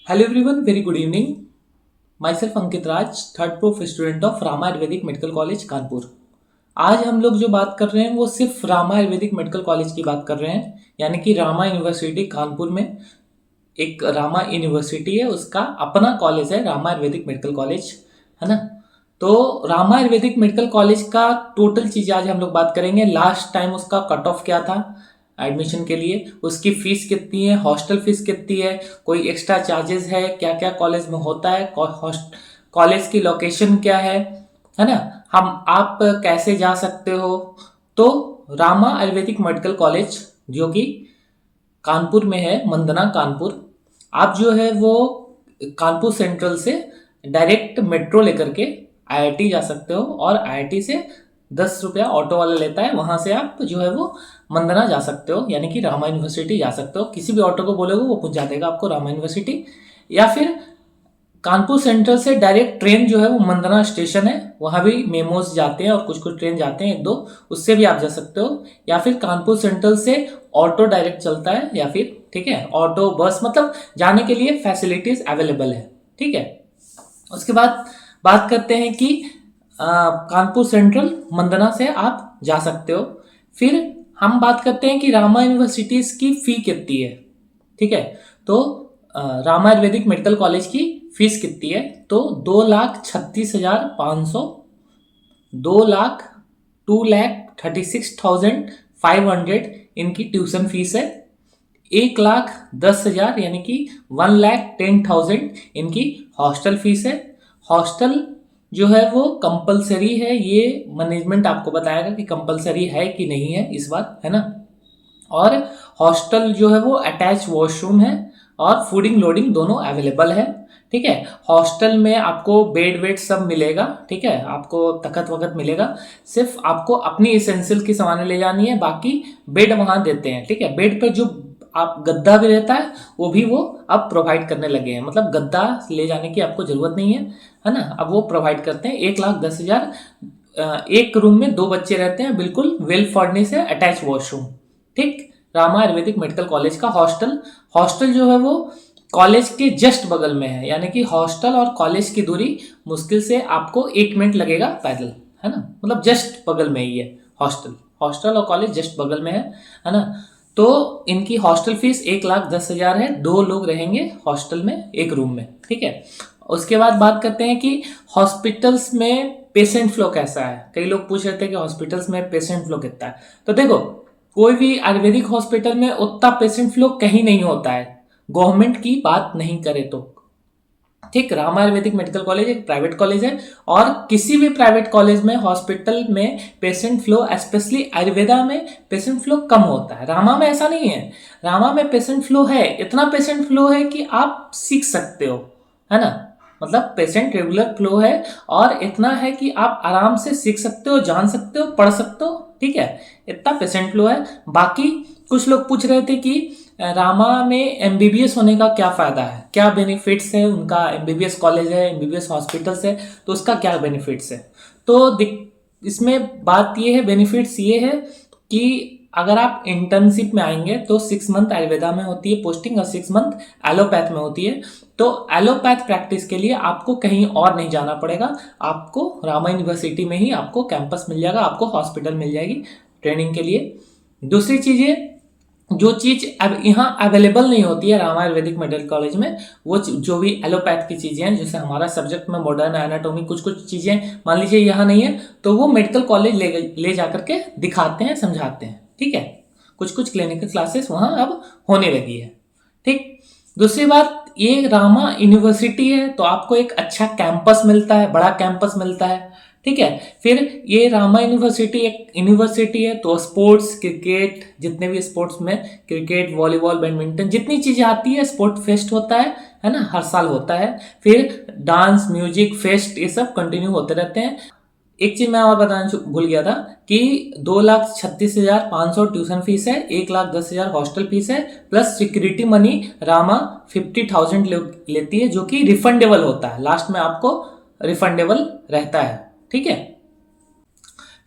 Hello everyone, very good evening. Myself Ankit Raj, third proof student of Rama Ayurvedic medical college Kanpur. आज हम लोग जो बात कर रहे हैं वो सिर्फ रामा आयुर्वेदिक मेडिकल कॉलेज की बात कर रहे हैं, यानी कि रामा यूनिवर्सिटी कानपुर में एक रामा यूनिवर्सिटी है, उसका अपना कॉलेज है रामा आयुर्वेदिक मेडिकल कॉलेज, है ना। तो रामा आयुर्वेदिक मेडिकल कॉलेज का टोटल चीज़ आज हम लोग बात करेंगे। लास्ट टाइम उसका कट ऑफ क्या था एडमिशन के लिए, उसकी फीस कितनी है, हॉस्टल फीस कितनी है, कोई एक्स्ट्रा चार्जेस है, क्या क्या कॉलेज में होता है, कॉलेज की लोकेशन क्या है ना, हम आप कैसे जा सकते हो। तो रामा आयुर्वेदिक मेडिकल कॉलेज जो कि कानपुर में है, मंदना कानपुर, आप जो है वो कानपुर सेंट्रल से डायरेक्ट मेट्रो लेकर के आईआईटी जा सकते हो, और आईआईटी से 10 रुपया ऑटो वाला लेता है, वहां से आप जो है वो मंदना जा सकते हो, यानी कि रामा यूनिवर्सिटी जा सकते हो। किसी भी ऑटो को बोलोगे वो पहुंचा देगा आपको रामा यूनिवर्सिटी। या फिर कानपुर सेंट्रल से डायरेक्ट ट्रेन जो है वो मंदना स्टेशन है, वहां भी मेमोज जाते हैं और कुछ कुछ ट्रेन जाते हैं एक दो, उससे भी आप जा सकते हो। या फिर कानपुर सेंट्रल से ऑटो डायरेक्ट चलता है, या फिर ठीक है ऑटो बस, मतलब जाने के लिए फैसिलिटीज अवेलेबल है। ठीक है, उसके बाद बात करते हैं कि कानपुर सेंट्रल मंदना से आप जा सकते हो। फिर हम बात करते हैं कि रामा यूनिवर्सिटीज की फी कितनी है। ठीक है, तो रामा आयुर्वेदिक मेडिकल कॉलेज की फीस कितनी है, तो 2,36,500, 2,36,500 इनकी ट्यूशन फीस है। 1,10,000 यानी कि 1,10,000 इनकी हॉस्टल फीस है। हॉस्टल जो है वो कंपलसरी है, ये मैनेजमेंट आपको बताएगा कि कंपलसरी है कि नहीं है इस बार, है ना। और हॉस्टल जो है वो अटैच वॉशरूम है, और फूडिंग लोडिंग दोनों अवेलेबल है। ठीक है, हॉस्टल में आपको बेड वेड सब मिलेगा, ठीक है, आपको तखत वखत मिलेगा, सिर्फ आपको अपनी इसेंशियल की सामानें ले जानी है, बाकी बेड वहां देते हैं। ठीक है, बेड पर जो आप गद्दा भी रहता है वो भी वो अब प्रोवाइड करने लगे हैं, मतलब गद्दा ले जाने की आपको जरूरत नहीं है ना, अब वो प्रोवाइड करते हैं। 1,10,000, एक रूम में 2 बच्चे रहते हैं, बिल्कुल वेल फर्निश है, अटैच वॉशरूम। ठीक, रामा आयुर्वेदिक मेडिकल कॉलेज का हॉस्टल, हॉस्टल जो है वो कॉलेज के जस्ट बगल में है, यानी कि हॉस्टल और कॉलेज की दूरी मुश्किल से आपको 1 मिनट लगेगा पैदल, है ना, मतलब जस्ट बगल में ही है हॉस्टल, हॉस्टल और कॉलेज जस्ट बगल में है ना। तो इनकी हॉस्टल फीस 1,10,000 है, 2 लोग रहेंगे हॉस्टल में एक रूम में। ठीक है, उसके बाद बात करते हैं कि हॉस्पिटल्स में पेशेंट फ्लो कैसा है। कई लोग पूछ रहे थे कि हॉस्पिटल्स में पेशेंट फ्लो कितना है। तो देखो, कोई भी आयुर्वेदिक हॉस्पिटल में उतना पेशेंट फ्लो कहीं नहीं होता है, गवर्नमेंट की बात नहीं करे तो। ठीक, रामा आयुर्वेदिक मेडिकल कॉलेज एक प्राइवेट कॉलेज है, और किसी भी प्राइवेट कॉलेज में हॉस्पिटल में पेशेंट फ्लो, स्पेशली आयुर्वेदा में पेशेंट फ्लो कम होता है। रामा में ऐसा नहीं है, रामा में पेशेंट फ्लो है, इतना पेशेंट फ्लो है कि आप सीख सकते हो, है ना, मतलब पेशेंट रेगुलर फ्लो है, और इतना है कि आप आराम से सीख सकते हो, जान सकते हो, पढ़ सकते हो। ठीक है, इतना पेशेंट फ्लो है। बाकी कुछ लोग पूछ रहे थे कि रामा में एमबीबीएस होने का क्या फायदा है, क्या बेनिफिट्स है, उनका एमबीबीएस कॉलेज है, एमबीबीएस हॉस्पिटल्स है, तो उसका क्या बेनिफिट्स है। तो इसमें बात ये है, बेनिफिट्स ये है कि अगर आप इंटर्नशिप में आएंगे तो 6 मंथ आयुर्वेदा में होती है पोस्टिंग, और 6 मंथ एलोपैथ में होती है। तो एलोपैथ प्रैक्टिस के लिए आपको कहीं और नहीं जाना पड़ेगा, आपको रामा यूनिवर्सिटी में ही आपको कैंपस मिल जाएगा, आपको हॉस्पिटल मिल जाएगी ट्रेनिंग के लिए। दूसरी चीज़ ये, जो चीज अब यहाँ अवेलेबल नहीं होती है रामा आयुर्वेदिक मेडिकल कॉलेज में, वो जो भी एलोपैथ की चीजें हैं, जैसे हमारा सब्जेक्ट में मॉडर्न एनाटॉमी, कुछ कुछ चीजें मान लीजिए यहाँ नहीं है, तो वो मेडिकल कॉलेज ले जा करके दिखाते हैं, समझाते हैं। ठीक है, कुछ कुछ क्लिनिकल क्लासेस वहाँ अब होने लगी है। ठीक, दूसरी बात, ये रामा यूनिवर्सिटी है तो आपको एक अच्छा कैंपस मिलता है, बड़ा कैंपस मिलता है। ठीक है, फिर ये रामा यूनिवर्सिटी एक यूनिवर्सिटी है, तो स्पोर्ट्स, क्रिकेट, जितने भी स्पोर्ट्स में क्रिकेट, वॉलीबॉल, बैडमिंटन, जितनी चीजें आती है, स्पोर्ट फेस्ट होता है ना, हर साल होता है। फिर डांस, म्यूजिक, फेस्ट, ये सब कंटिन्यू होते रहते हैं। एक चीज मैं और बताना भूल गया था कि 2,36,500 ट्यूशन फीस है, 1,10,000 हॉस्टल फीस है, प्लस सिक्योरिटी मनी रामा 50,000 लेती है, जो कि रिफंडेबल होता है, लास्ट में आपको रिफंडेबल रहता है। ठीक है,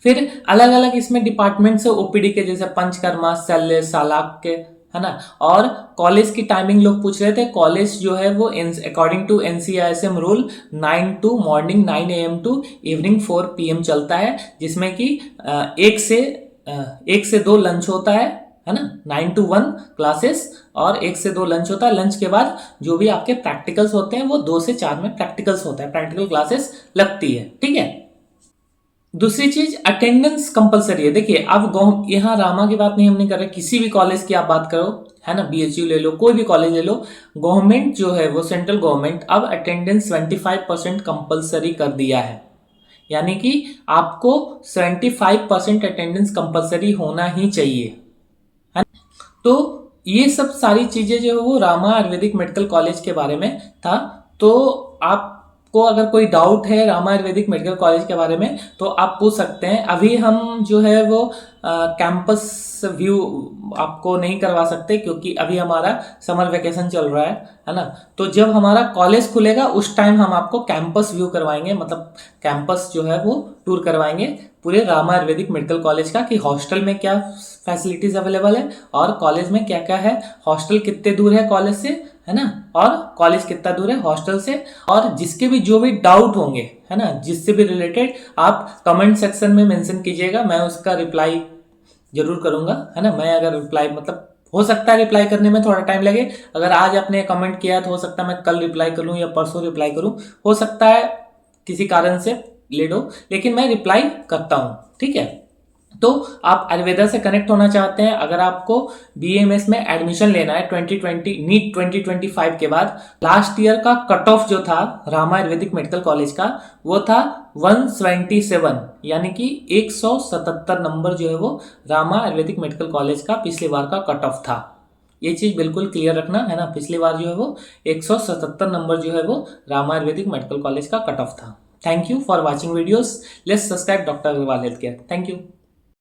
फिर अलग अलग इसमें डिपार्टमेंट से ओपीडी के, जैसे पंचकर्मा, शल्य, सालाक के, है ना। और कॉलेज की टाइमिंग लोग पूछ रहे थे, कॉलेज जो है वो according to NCISM rule 9 to morning 9 AM to evening 4 PM चलता है, जिसमें कि एक से 2 लंच होता है ना। 9 to 1 क्लासेस और 1 से 2 लंच होता है। लंच के बाद जो भी आपके प्रैक्टिकल्स होते हैं वो 2 से 4 में प्रैक्टिकल्स होता है, प्रैक्टिकल क्लासेस लगती है, ठीक है। दूसरी चीज अटेंडेंस कंपलसरी है। देखिए अब यहाँ रामा की बात नहीं हमने कर रहे, किसी भी कॉलेज की आप बात करो, है ना, BHU ले लो, कोई भी कॉलेज ले लो, गवर्नमेंट जो है वो सेंट्रल गवर्नमेंट अब अटेंडेंस 25% कंपलसरी कर दिया है। यानी कि आपको 75% अटेंडेंस कंपलसरी होना ही चाहिए, है ना। तो ये सब सारी चीजें जो है वो रामा आयुर्वेदिक मेडिकल कॉलेज के बारे में था। तो आपको अगर कोई डाउट है रामा आयुर्वेदिक मेडिकल कॉलेज के बारे में तो आप पूछ सकते हैं। अभी हम जो है वो कैंपस व्यू आपको नहीं करवा सकते क्योंकि अभी हमारा समर वेकेशन चल रहा है ना। तो जब हमारा कॉलेज खुलेगा उस टाइम हम आपको कैंपस व्यू करवाएंगे, मतलब कैंपस जो है वो टूर करवाएंगे पूरे रामा आयुर्वेदिक मेडिकल कॉलेज का, कि हॉस्टल में क्या फैसिलिटीज अवेलेबल है और कॉलेज में क्या क्या है, हॉस्टल कितने दूर है कॉलेज से, है ना, और कॉलेज कितना दूर है हॉस्टल से। और जिसके भी जो भी डाउट होंगे, है ना, जिससे भी रिलेटेड आप कमेंट सेक्शन में मेंशन कीजिएगा, मैं उसका रिप्लाई जरूर करूंगा, है ना। मैं अगर रिप्लाई, मतलब हो सकता है रिप्लाई करने में थोड़ा टाइम लगे, अगर आज आपने कमेंट किया तो हो सकता है मैं कल रिप्लाई करूं या परसों रिप्लाई करूं, हो सकता है किसी कारण से लेट हो, लेकिन मैं रिप्लाई करता हूं, ठीक है। तो आप आयुर्वेदा से कनेक्ट होना चाहते हैं, अगर आपको BAMS में एडमिशन लेना है 2020 नीट 2025 के बाद, लास्ट ईयर का कट ऑफ जो था रामा आयुर्वेदिक मेडिकल कॉलेज का वो था 177, यानी कि 177 नंबर जो है वो रामा आयुर्वेदिक मेडिकल कॉलेज का पिछली बार का कट ऑफ था। ये चीज बिल्कुल क्लियर रखना, है ना। पिछली बार जो है वो 177 नंबर जो है वो रामा आयुर्वेदिक मेडिकल कॉलेज का कट ऑफ था। Thank you for watching videos. Let's subscribe doctor Agrawal health care. Thank you.